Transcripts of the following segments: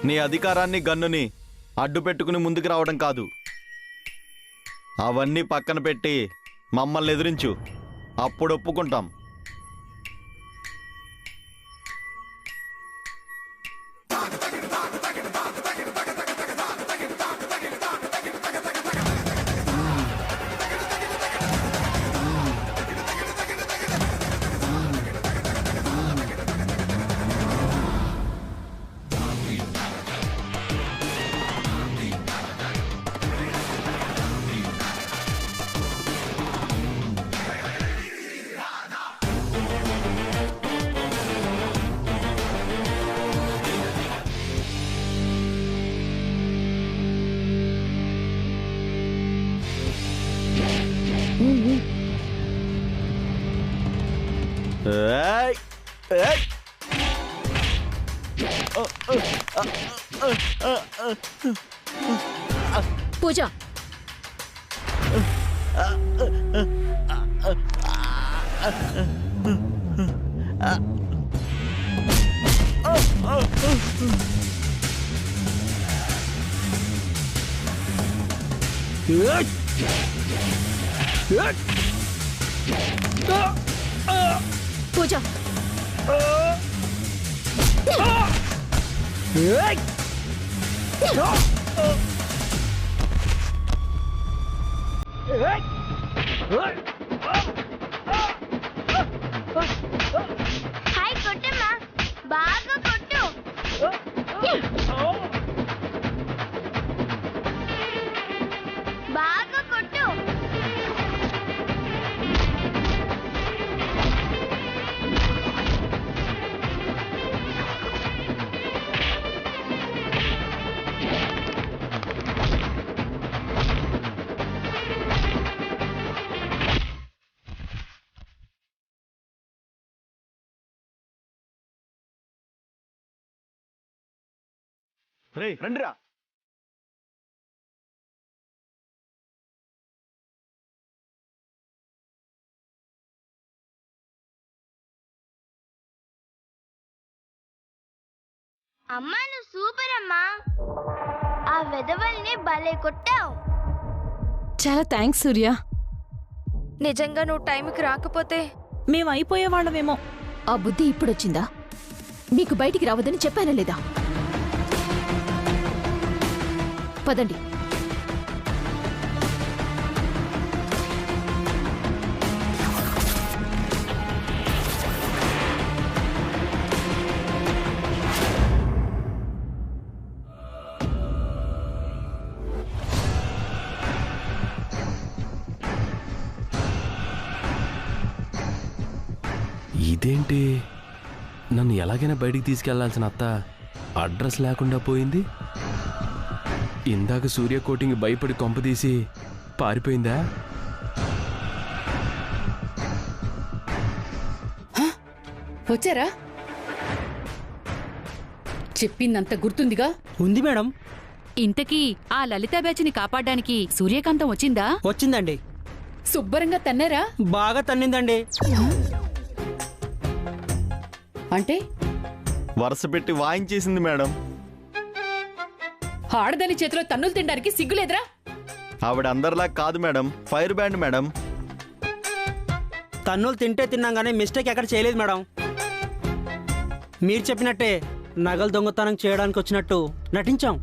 నీ అధికారాన్ని గన్నుని అడ్డు పెట్టుకుని ముందుకు రావడం కాదు. అవన్నీ పక్కన పెట్టి మమ్మల్ని ఎదిరించు, అప్పుడు ఒప్పుకుంటాం. పూజ, పూజ, హాయ్ కొట్టమ్మా, బాగా కొట్టు. బాగా కొట్టు. రండిరా. అమ్మా నువ్వు సూపర్ అమ్మా, ఆ వెధవల్ని భలే కొట్టావు. చాలా థ్యాంక్స్ సూర్య. నిజంగా నువ్వు టైంకి రాకపోతే మేము అయిపోయేవాళ్ళమేమో. ఆ బుద్ధి ఇప్పుడొచ్చిందా? మీకు బయటికి రావద్దని చెప్పానా లేదా? పదండి. ఇదేంటి, నన్ను ఎలాగైనా బయటికి తీసుకెళ్లాల్సిన అత్త అడ్రస్ లేకుండా పోయింది. ఇందాక సూర్య కోటింగ్ భయపడి కొంపదీసి పారిపోయిందా? వచ్చారా? చెప్పిందంత గుర్తుందిగా? ఉంది మేడం. ఇంతకీ ఆ లలితా బ్యాచ్ని కాపాడడానికి సూర్యకాంతం వచ్చిందా? వచ్చిందండి. శుభ్రంగా తన్నారా? బాగా తన్నిందండి. అంటే వరుస పెట్టి వాయించేసింది మేడం. ఆడదాని చేతిలో తన్నులు తినడానికి సిగ్గులేదురా? ఆవిడ అందరిలా కాదు మేడం, ఫైర్ బ్యాండ్ మేడం. తన్నులు తింటే తిన్నాం కానీ మిస్టేక్ ఎక్కడ చేయలేదు మేడం. మీరు చెప్పినట్టే నగలు దొంగతనం చేయడానికి వచ్చినట్టు నటించాం.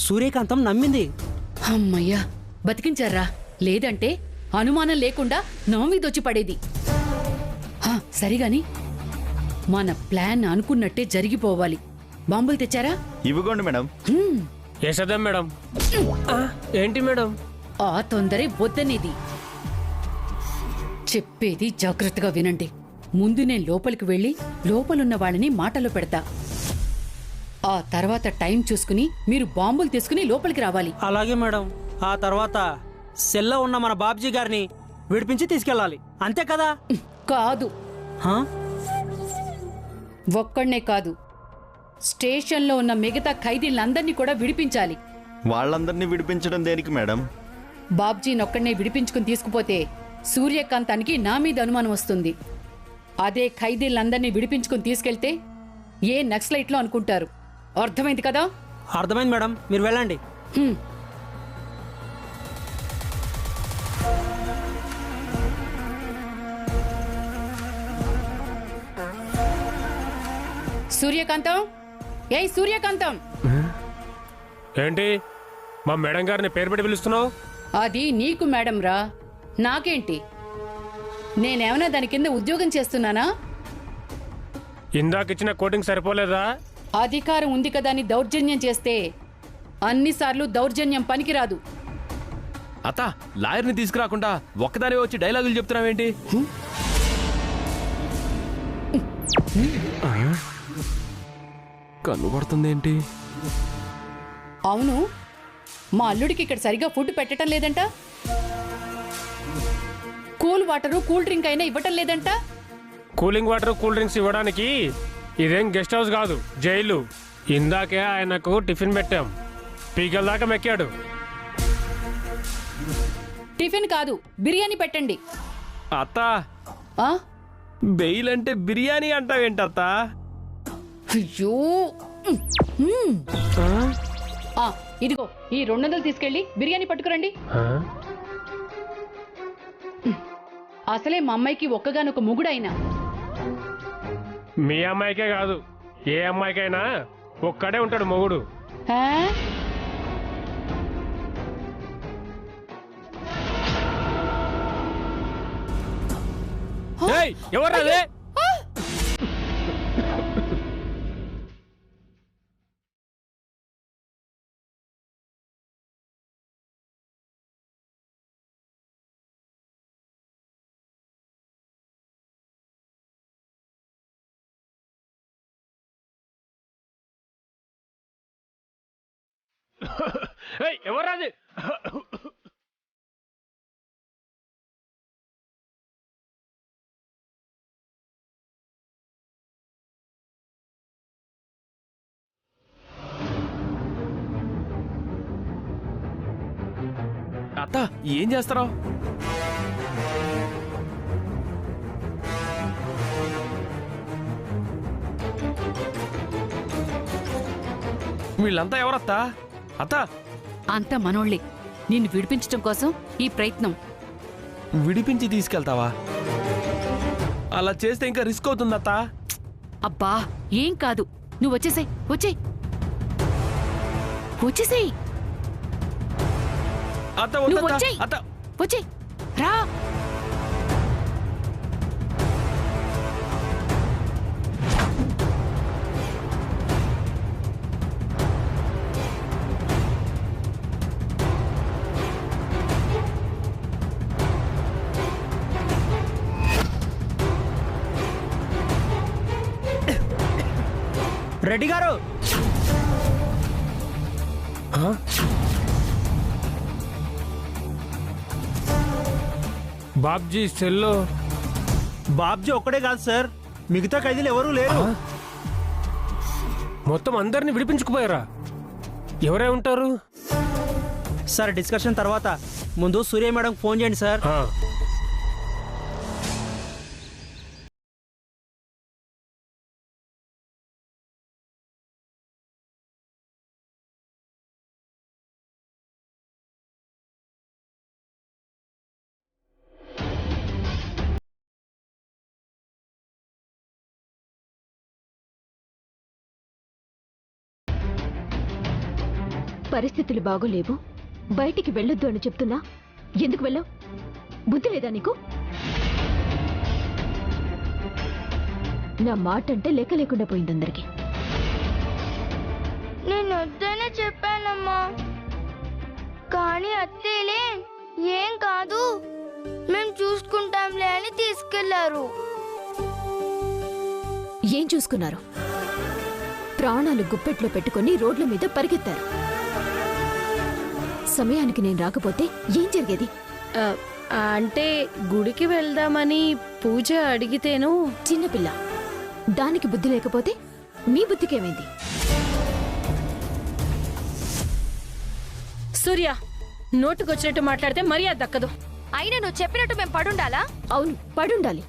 సూర్యకాంతం నమ్మింది. అమ్మయ్యా, బతికించారా? లేదంటే అనుమానం లేకుండా నా మీదొచ్చి పడేది. సరిగాని మన ప్లాన్ అనుకున్నట్టే జరిగిపోవాలి. బాంబులు తెచ్చారా? ఇవిగోండి మేడం. వేసేద్దాం మేడం. ఏంటి మేడం? ఆ తొందరే వద్దనేది. చెప్పేది జాగ్రత్తగా వినండి. ముందు నేను లోపలికి వెళ్ళి లోపలున్న వాళ్ళని మాటలో పెడతా. ఆ తర్వాత టైం చూసుకుని మీరు బాంబులు తీసుకుని లోపలికి రావాలి. అలాగే మేడం. ఆ తర్వాత సెల్లో ఉన్న మన బాబ్జీ గారిని విడిపించి తీసుకెళ్ళాలి. అంతే కదా? కాదు, ఒక్కడనే కాదు, స్టేషన్లో ఉన్న మిగతా ఖైదీలందరినీ కూడా విడిపించాలి. వాళ్ళందరినీ విడిపించడం దేనికి మేడం? బాబ్జీనొక్కడనే విడిపించుకుని తీసుకుపోతే సూర్యకాంతానికి నా మీద అనుమానం వస్తుంది. అదే ఖైదీలందరినీ విడిపించుకుని తీసుకెళ్తే ఏ నక్సలైట్లో అనుకుంటారు. అర్థమైంది కదా? అర్థమైంది మేడం, మీరు వెళ్ళండి. హ్మ్. సూర్యకాంతం, ఏయ్ సూర్యకాంతం, ఏంటి మా మేడం గారిని పేరు పెట్టి పిలుస్తున్నావు? అది నీకు మేడం రా, నాకేంటి? నేనేమన్నా దాని కింద ఉద్యోగం చేస్తున్నానా? ఇందాక ఇచ్చిన కోటింగ్ సరిపోలేదా? అధికారం ఉంది కదా అని దౌర్జన్యం చేస్తే అన్నిసార్లు దౌర్జన్యం పనికిరాదు. అత్త, లాయర్ని తీసుకురాకుండా ఒక్కదాని వచ్చి డైలాగులు చెప్తున్నావేంటి? కన్నుపడుతుందేంటి? అవును, మా అల్లుడికి ఇక్కడ సరిగా ఫుడ్ పెట్టడం లేదంట, కూల్ వాటరు కూల్ డ్రింక్ అయినా ఇవ్వటం లేదంట. కూలింగ్ వాటర్ కూల్ డ్రింక్స్ ఇవ్వడానికి ఇదేం గెస్ట్ హౌస్ కాదు, జైలు. ఇందాకే ఆయనకు టిఫిన్ పెట్టాం, పీకల దాకా మెక్కాడు. టిఫిన్ కాదు, బిర్యానీ పెట్టండి. అత్త, ఆ? బెయిల్ అంటే బిర్యానీ అంటావేంటత్త? అయ్యో. ఆ, ఇదిగో ఈ 200 తీసుకెళ్ళి బిర్యానీ పట్టుకురండి. అసలే మా అమ్మాయికి ఒక్కగానొక మొగుడైనా. మీ అమ్మాయికే కాదు, ఏ అమ్మాయికైనా ఒక్కడే ఉంటాడు మొగుడు. ఆ? ఎవరదే? ఎవరాది? అత్త, ఏం చేస్తారావు? వీళ్ళంతా ఎవరత్తా? అత్త, అంతా మనోళ్ళే. నిన్ను విడిపించటం కోసం ఈ ప్రయత్నం. విడిపించి తీసుకెళ్తావా? అలా చేస్తే ఇంకా రిస్క్ అవుతుందత్త. అబ్బా, ఏం కాదు, నువ్వు వచ్చేసేయ్. వచ్చేసేయ్. అత్త, నువ్వు వద్దత్త. వచ్చేయ్. అత్త, వచ్చేయ్, రా. రెడ్డి గారు, బాబ్జీ సెల్లో. బాబ్జీ ఒక్కడే కాదు సార్, మిగతా ఖైదీలు ఎవరూ లేరు. మొత్తం అందరిని విడిపించుకుపోయారా? ఎవరై ఉంటారు సార్? డిస్కషన్ తర్వాత ముందు సూర్య మేడం ఫోన్ చేయండి సార్. పరిస్థితులు బాగోలేవు, బయటికి వెళ్ళొద్దు అని చెప్తున్నా. ఎందుకు వెళ్ళావు? బుద్ధి లేదా నీకు? నా మాట అంటే లెక్క లేకుండా పోయింది అందరికి. నేను వద్దనే చెప్పానమ్మా, కానీ అత్తేలే ఏం కాదు మేము చూసుకుంటాంలే అని తీసుకెళ్లారు. ఏం చూసుకున్నారు? ప్రాణాలు గుప్పెట్లో పెట్టుకుని రోడ్ల మీద పరిగెత్తారు. సమయానికి నేను రాకపోతే ఏం జరిగేది? అంటే గుడికి వెళ్దామని పూజ అడిగితేను. చిన్నపిల్ల, దానికి బుద్ధి లేకపోతే మీ బుద్ధికేమైంది? సూర్య, నోటుకొచ్చినట్టు మాట్లాడితే మర్యాద దక్కదు. అయినా నువ్వు చెప్పినట్టు మేము పడుండాలా? అవును, పడుండాలి.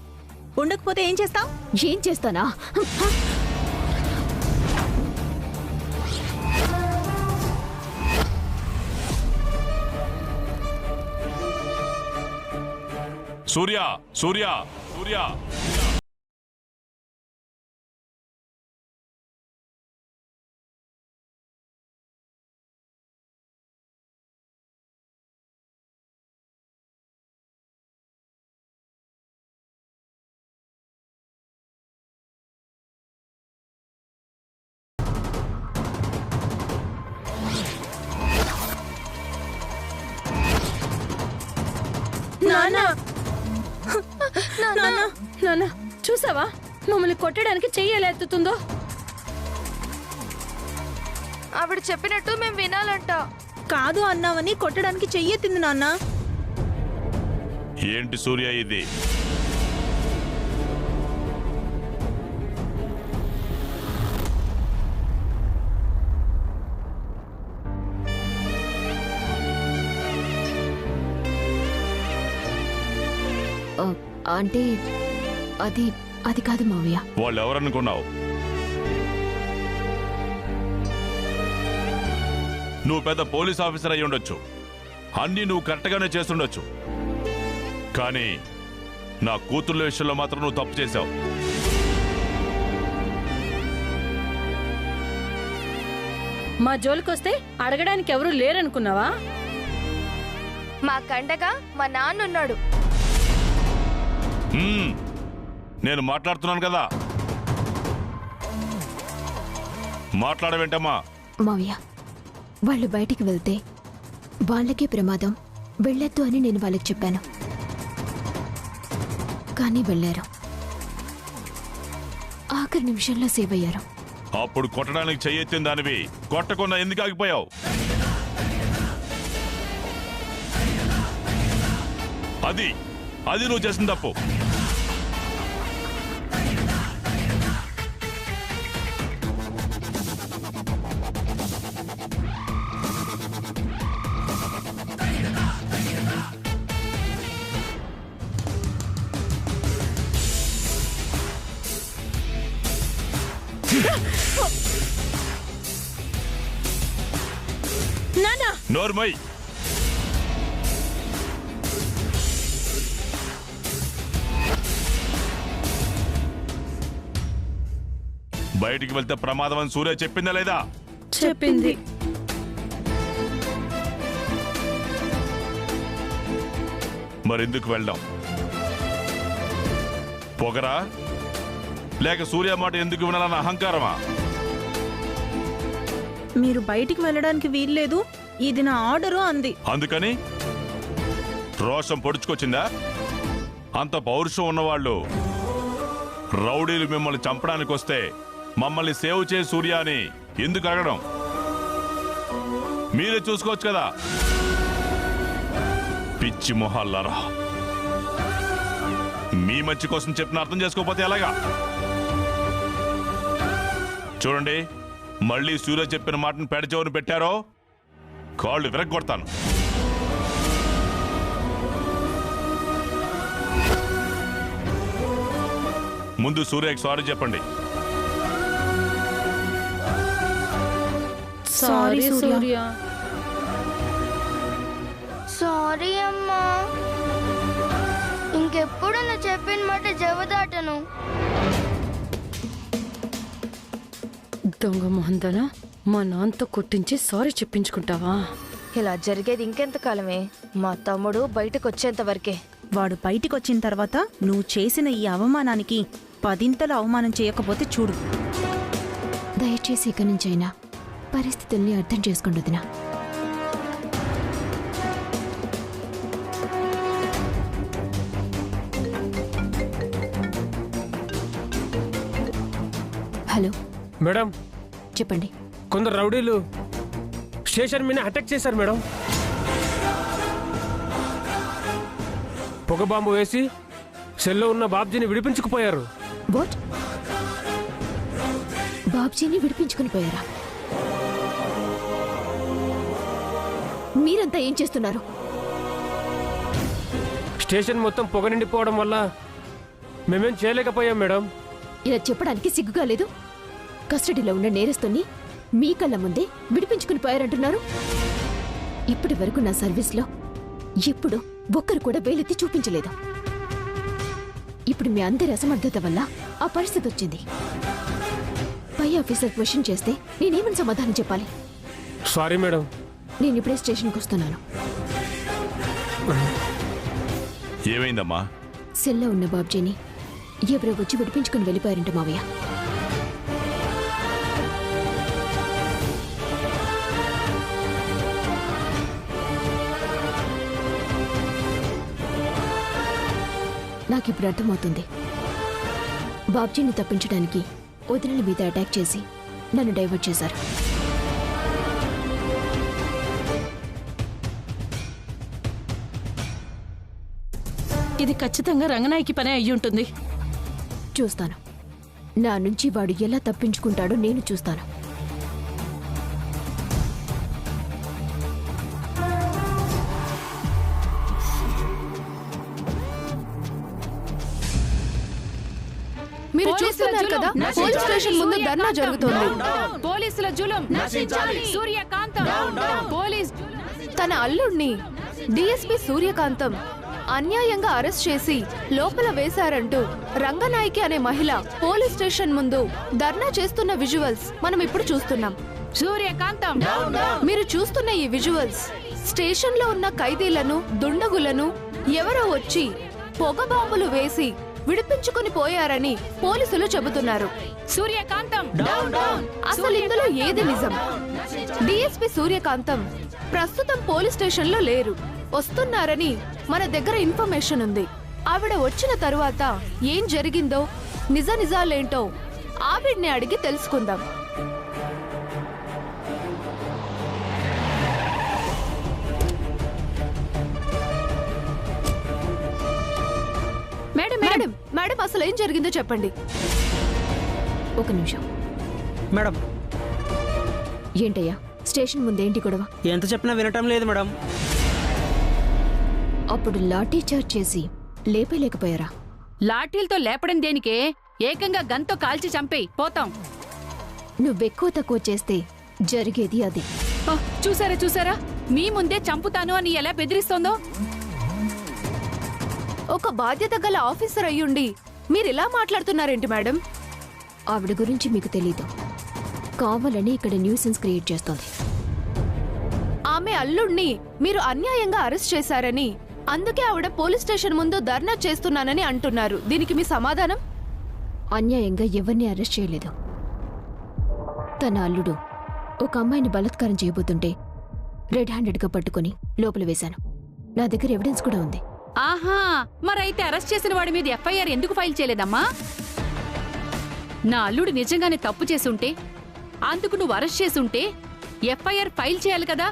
ఉండకపోతే ఏం చేస్తావు? ఏం చేస్తానా? సూర్య సూర్య సూర్య నాన్న నాన్న నాన్న చూసావా మమ్మల్ని కొట్టడానికి చెయ్యి ఎలా ఎత్తుతుందో? ఆవిడ చెప్పినట్టు మేము వినాలంట. కాదు అన్నావని కొట్టడానికి చెయ్యెత్తింది నాన్న. ఏంటి సూర్య ఇది? అంటే అది అది కాదు మావయ్య. వాళ్ళు ఎవరనుకున్నావు? నువ్వు పెద్ద పోలీస్ ఆఫీసర్ అయి ఉండొచ్చు, అన్నీ నువ్వు కరెక్ట్గానే చేస్తుండొచ్చు, కానీ నా కూతుర్ల విషయంలో మాత్రం నువ్వు తప్పు చేశావు. మా జోలికొస్తే అడగడానికి ఎవరూ లేరనుకున్నావా? మా కండగా మా నాన్న ఉన్నాడు. నేను మాట్లాడుతున్నాను కదా, మాట్లాడవేంటమ్మా? మావయ్య, వాళ్ళు బయటికి వెళ్తే వాళ్ళకే ప్రమాదం, వెళ్ళొద్దు అని నేను వాళ్ళకి చెప్పాను. కానీ వెళ్ళారు. ఆఖరి నిమిషంలో సేవ్ అయ్యారు. అప్పుడు కొట్టడానికి చెయ్యెత్తిన దానివి కొట్టకుండా ఎందుకు ఆగిపోయావు? అది నువ్వు చేసిన తప్పు. నానా నోర్మై, బయటికి వెళ్తే ప్రమాదం అని సూర్య చెప్పిందా లేదా? చెప్పింది. మరెందుకు వెళ్దాం? పొగరా లేక సూర్య మాట ఎందుకు వినాలన్న అహంకారమా? మీరు బయటికి వెళ్ళడానికి వీల్లేదు, ఇది నా ఆర్డరు అంది. అందుకని రోషం పొడుచుకొచ్చిందా? అంత పౌరుషం ఉన్నవాళ్ళు రౌడీలు మిమ్మల్ని చంపడానికి వస్తే మమ్మల్ని సేవ్ చేయ సూర్య అని ఎందుకు అడగడం? మీరే చూసుకోవచ్చు కదా. పిచ్చి మొహాల్లారా, మీ మంచి కోసం చెప్పిన అర్థం చేసుకోకపోతే ఎలాగా? చూడండి, మళ్ళీ సూర్య చెప్పిన మాటను పెడచెవును పెట్టారో కాళ్ళు విరగ్గొడతాను. ముందు సూర్యకి సారీ చెప్పండి. సారీ సూర్య. సారీ అమ్మా, ఇంకెప్పుడు నువ్వు చెప్పిన మాట జవదాటను. దొంగ మొహందన మా నాన్నతో కొట్టించి సారీ చెప్పించుకుంటావా? ఇలా జరిగేది ఇంకెంతకాలమే? మా తమ్ముడు బయటకు వచ్చేంత వరకే. వాడు బయటికి వచ్చిన తర్వాత నువ్వు చేసిన ఈ అవమానానికి 10 అవమానం చేయకపోతే చూడు. దయచేసి ఇక నుంచైనా పరిస్థితుల్ని అర్థం చేసుకోండి వదినా. హలో మేడం, చెప్పండి. కొందరు రౌడీలు స్టేషన్ మీద అటాక్ చేశారు మేడం. పొగ బాంబు వేసి సెల్లో ఉన్న బాబ్జీని విడిపించుకుపోయారు. వాట్? బాబ్జీని విడిపించుకుని పోయారా? మీరంతా ఏం చేస్తున్నారు? స్టేషన్ మొత్తం పొగ నిండిపోవడం వల్ల మేమేం చేయలేకపోయాం మేడం. ఇలా చెప్పడానికి సిగ్గుగా లేదు? కస్టడీలో ఉన్న నేరస్తుని మీ కళ్ళ ముందే విడిపించుకుని పోయారంటున్నారు. ఇప్పటి వరకు నా సర్వీస్లో ఎప్పుడు ఒక్కరు కూడా వేలెత్తి చూపించలేదు. ఇప్పుడు మీ అందరి అసమర్థత వల్ల ఆ పరిస్థితి వచ్చింది. పై ఆఫీసర్ క్వశ్చన్ చేస్తే నేనేమని సమాధానం చెప్పాలి? Sorry madam. నేను ఇప్పుడే స్టేషన్కి వస్తున్నాను. ఏమైందమ్మా? సెల్లో ఉన్న బాబ్జీని ఎవరో వచ్చి విడిపించుకుని వెళ్ళిపోయారంట మావయ్య. నాకిప్పుడు అర్థమవుతుంది. బాబ్జీని తప్పించడానికి వదినల మీద అటాక్ చేసి నన్ను డైవర్ట్ చేశారు. ఇది ఖచ్చితంగా రంగనాయకి పనే అయ్యి ఉంటుంది. చూస్తాను. నా నుంచి వాడు ఎలా తప్పించుకుంటాడో నేను చూస్తాను. మీరు చూస్తున్నారు కదా, పోలీస్ స్టేషన్ ముందు ధర్నా జరుగుతోంది. పోలీసుల జులుం సూర్యకాంతం పోలీస్ తన అల్లుడిని డిఎస్పీ సూర్యకాంతం అన్యాయంగా అరెస్ట్ చేసి లోపల వేశారంటూ రంగనాయకి అనే మహిళ పోలీస్ స్టేషన్ ముందు ధర్నా చేస్తున్న విజువల్స్ మనం ఇప్పుడు చూస్తున్నాం. సూర్యకాంతం మీరు చూస్తున్న ఈ విజువల్స్ స్టేషన్ లో ఉన్న ఖైదీలను, దుండగులను ఎవరో వచ్చి పొగ బాంబులు వేసి విడిపించుకుని పోయారని పోలీసులు చెబుతున్నారు. సూర్యకాంతం అసలు ఇందులో ఏది నిజం? డిఎస్పీ సూర్యకాంతం ప్రస్తుతం పోలీస్ స్టేషన్ లో లేరు, వస్తున్నారని మన దగ్గర ఇన్ఫర్మేషన్ ఉంది. ఆవిడ వచ్చిన తరువాత ఏం జరిగిందో, నిజాలేంటో ఆవిడ్ని అడిగి తెలుసుకుందాం. మేడం మేడం అసలు ఏం జరిగిందో చెప్పండి. ఒక నిమిషం. మేడం. ఏంటయ్యా స్టేషన్ ముందేంటి గొడవ? ఎంత చెప్పినా వినటం లేదు మేడం. అప్పుడు లాఠీ చార్జ్ చేసి లేపలేకపోయారా? లాఠీలతో లేపడం దేనికే? ఏకంగా గన్తో కాల్చి చంపేయి, పోతాం. నువ్వెక్కువ తక్కువ చేస్తే జరిగేది అది. చూసారా మీ ముందే చంపుతాను అని ఎలా బెదిరిస్తోందో. ఒక బాధ్యత గల ఆఫీసర్ అయ్యుండి మీరిలా మాట్లాడుతున్నారేంటి మేడం? ఆవిడ గురించి మీకు తెలీదు. కావాలని ఇక్కడ న్యూసెన్స్ క్రియేట్ చేస్తోంది. ఆమె అల్లుడిని మీరు అన్యాయంగా అరెస్ట్ చేశారని, అందుకే ఆవిడ పోలీస్ స్టేషన్ ముందు ధర్నా చేస్తున్నానని అంటున్నారు. దీనికి మీ సమాధానం? అన్యాయంగా ఎవరిని అరెస్ట్ చేయలేదు. తన అల్లుడు ఒక అమ్మాయిని బలాత్కారం చేయబోతుంటే రెడ్ హ్యాండెడ్గా పట్టుకుని లోపల వేశాను. నా దగ్గర ఎవిడెన్స్ కూడా ఉంది. ఆహా, మరైతే అరెస్ట్ చేసిన వాడి మీద ఎఫ్ఐఆర్ ఎందుకు ఫైల్ చేయలేదమ్మా? నా అల్లుడు నిజంగానే తప్పు చేసుంటే, అందుకు నువ్వు అరెస్ట్ చేసుంటే ఎఫ్ఐఆర్ ఫైల్ చేయాలి కదా.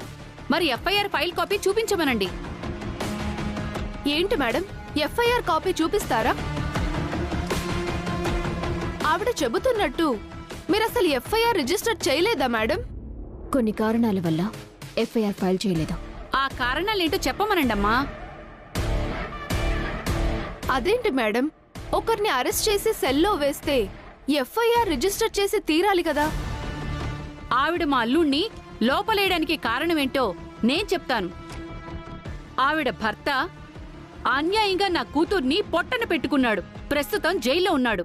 మరి ఎఫ్ఐఆర్ ఫైల్ కాపీ చూపించమనండి. ఏంటి మేడం, ఎఫ్ఐఆర్ కాపీ చూపిస్తారా? ఆవిడ చెబుతున్నట్టు మీరసలు ఎఫ్ఐఆర్ రిజిస్టర్ చేయలేదా మేడం? కొన్ని కారణాల వల్ల ఎఫ్ఐఆర్ ఫైల్ చేయలేదు. ఆ కారణాలేంటో చెప్పమనండమ్మా. అదేంటి మేడం, ఒకరిని అరెస్ట్ చేసి సెల్లో వేస్తే ఎఫ్ఐఆర్ రిజిస్టర్ చేసి తీరాలి కదా. ఆవిడ మా అల్లుణ్ణి లోపలేయడానికి కారణమేంటో నేను చెప్తాను. ఆవిడ భర్త అన్యాయంగా నా కూతుర్ని పొట్టన పెట్టుకున్నాడు. ప్రస్తుతం జైల్లో ఉన్నాడు.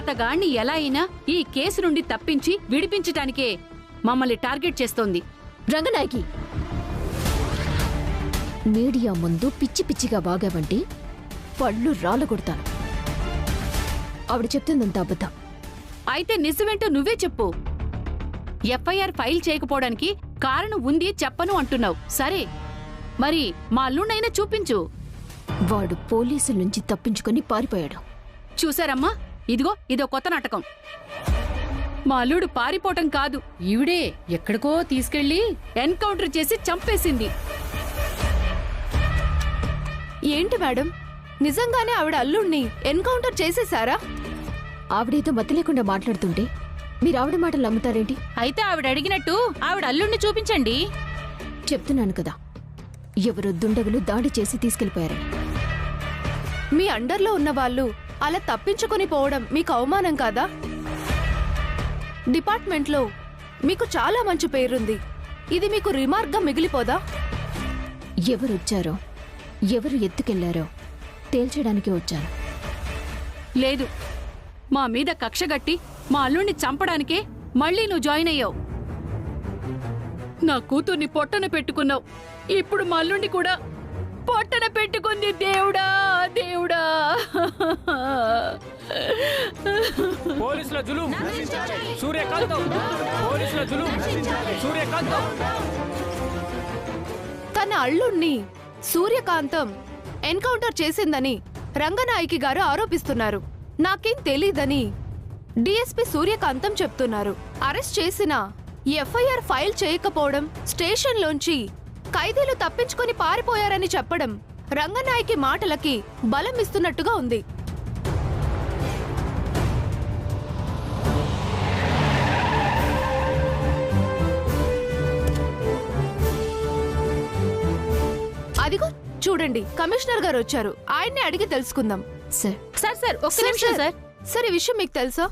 అతగాణ్ణి ఎలా అయినా ఈ కేసు నుండి తప్పించి విడిపించటానికే మమ్మల్ని టార్గెట్ చేస్తోంది. రంగనాయకి, మీడియా ముందు పిచ్చి పిచ్చిగా బాగావంటి పళ్ళు రాళ్ళగొడతాను. ఆవిడ చెప్తుందంత అబద్ధం. అయితే నిజమేంటో నువ్వే చెప్పు. ఎఫ్ఐఆర్ ఫైల్ చేయకపోవడానికి కారణం ఉంది చెప్పను అంటున్నావు. సరే, మరి మా అల్లుణ్ణైనా చూపించు. వాడు పోలీసుల నుంచి తప్పించుకొని పారిపోయాడు. చూసారమ్మా, ఇదిగో ఇదో కొత్త నాటకం. మా అల్లుడు పారిపోవటం కాదు, ఈవిడే ఎక్కడికో తీసుకెళ్లి ఎన్కౌంటర్ చేసి చంపేసింది. ఏంటి మేడం, నిజంగానే ఆవిడ అల్లుణ్ణి ఎన్కౌంటర్ చేసేశారా? ఆవిడేదో మతి లేకుండా మాట్లాడుతుంటే మీరు ఆవిడ మాటలు నమ్ముతారేంటి? అయితే ఆవిడ అడిగినట్టు ఆవిడ అల్లుణ్ణి చూపించండి. చెప్తున్నాను కదా, ఎవరో దుండగులు దాడి చేసి తీసుకెళ్లిపోయారని. మీ అండర్లో ఉన్న వాళ్ళు అలా తప్పించుకుని పోవడం మీకు అవమానం కాదా? డిపార్ట్మెంట్లో మీకు చాలా మంచి పేరుంది. ఇది మీకు రిమార్క్గా మిగిలిపోదా? ఎవరొచ్చారో ఎవరు ఎత్తుకెళ్లారో తేల్చేయడానికి వచ్చాను. లేదు, మా మీద కక్షగట్టి మా అల్లుణ్ణి చంపడానికే మళ్ళీ నువ్వు జాయిన్ అయ్యావు. నా కూతుర్ని పొట్టన పెట్టుకున్నావు, ఇప్పుడు మా అల్లుణ్ణి కూడా పొట్టన పెట్టుకుంది. దేవుడా దేవుడా! పోలీసుల జులుం, సూర్యకాంతం, పోలీసుల జులుం, సూర్యకాంతం. తన అల్లుణ్ణి సూర్యకాంతం ఎన్కౌంటర్ చేసిందని రంగనాయకి గారు ఆరోపిస్తున్నారు. నాకేం తెలీదని డిఎస్పీ సూర్యకాంతం చెప్తున్నారు. అరెస్ట్ చేసిన ఎఫ్ఐఆర్ ఫైల్ చేయకపోవడం, స్టేషన్లోంచి ఖైదీలు తప్పించుకొని పారిపోయారని చెప్పడం రంగనాయకి మాటలకి బలం ఇస్తున్నట్టుగా ఉంది. అదిగో చూడండి, కమిషనర్ గారు వచ్చారు. ఆయన్ని అడిగి తెలుసుకుందాం. సార్ సార్ ఒక్క నిమిషం సార్. సార్, ఈ విషయం మీకు తెలుసా?